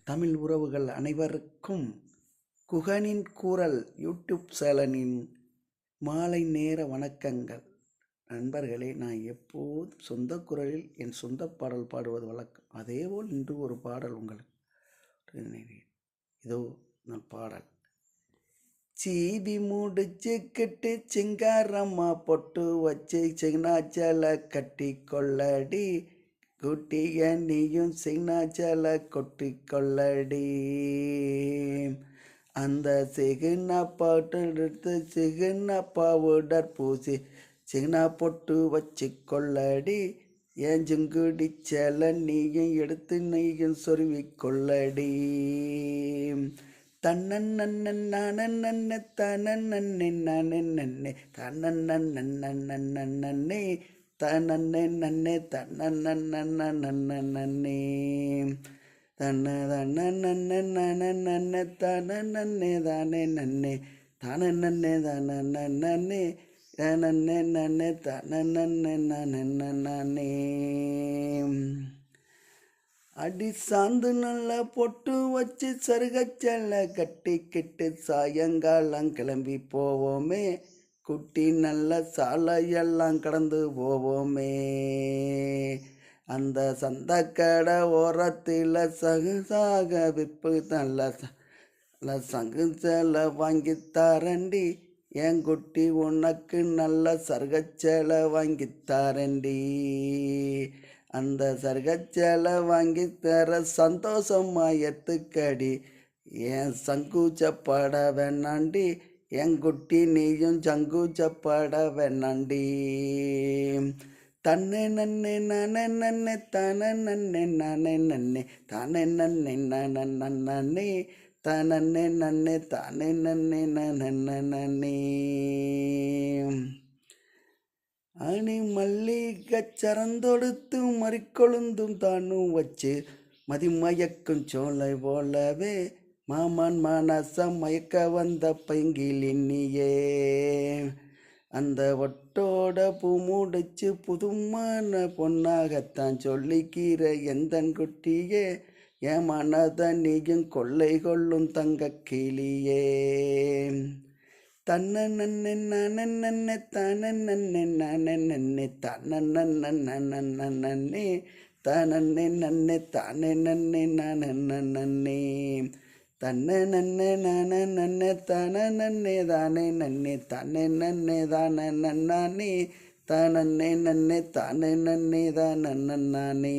தமிழ் உறவுகள் அனைவருக்கும் குகனின் குரல் யூடியூப் சேனலின் மாலை நேர வணக்கங்கள். நண்பர்களே, நான் எப்போதும் சொந்த குரலில் என் சொந்த பாடல் பாடுவது வழக்கம். அதேபோல் இன்று ஒரு பாடல் உங்களுக்கு. இதோ நான் பாடல். சீவி முடிச்சுக்கிட்டு சிங்காரம்மா பொட்டு வச்சு சின்னாச்சல கட்டி கொள்ளடி, குட்டிய நீயும் சின்னாச்சல கொட்டி கொள்ளடி. அந்த சிகுனா பாட்டு எடுத்து சிகுனா பவுடர் பூசி சிகுனா பொட்டு வச்சு கொள்ளடி, ஏன் ஜுங்குடி சேல நீயும் எடுத்து நீயும் சொருவி கொள்ளடி. தன்னன்னே நானே தனன்னே நானே நன்னே தன்னன்னே தனன்னே நன்னே தன்னன்னே தன்ன தன்னே நன்னே தனன்னே தானே நன்னே தனன்னே தனன்னே தனன்னே நன்னே தனன்னே நானே. அடி சாந்து நல்லா பொட்டு வச்சு சருகச்சல்ல கட்டிக்கிட்டு சாயங்காலம் கிளம்பி போவோமே, குட்டி நல்ல சாலையெல்லாம் கடந்து போவோமே. அந்த சந்தக்கடை ஓரத்தில் சகுசாக விப்பு நல்ல சங்கு சேலை வாங்கித்தாரண்டி, என் குட்டி உனக்கு நல்ல சருகச்சேலை வாங்கித்தாரண்டி. அந்த சருகச்சேலை வாங்கி தர சந்தோஷமா எத்துக்கடி, என் சங்கூச்சப்பட வேணாண்டி, என் குட்டி நீயும் சங்கூச்சப்பட வேணாண்டி. தன்னே நன்னே நானே நன்னே தானே நன்னே நானே நன்னே தானே நன்னே நன்னே தானே நன்னே தானே நன்னே நன்னே. அணி மல்லிகை சரந்தொடுத்து மறிக்கொழுந்தும் தானும் வச்சு மதிமயக்கும் சோலை போலவே, மாமன் மனச மயக்க வந்த பைங்கிலின்னியே. அந்த ஒட்டோட பூ முடிச்சு புதுமான பொன்னாகத்தான் சொல்லிக்கிற எந்தன் குட்டியே, என் மனத நீயும் கொள்ளை கொள்ளும் தங்க கிளியே. தன்ன நன்னே நானே நன்னே தானே நன்னே நானே நன்னே தன்னே தனன்னே நன்னே தானே நன்னே நானே தன்னே நன்னே நானே நன்னே தானே நன்னே தானே நன்னே தானே நன்னே தானே நன்னானே தானே நன்னே தானே நன்னே தானே நன்னானே.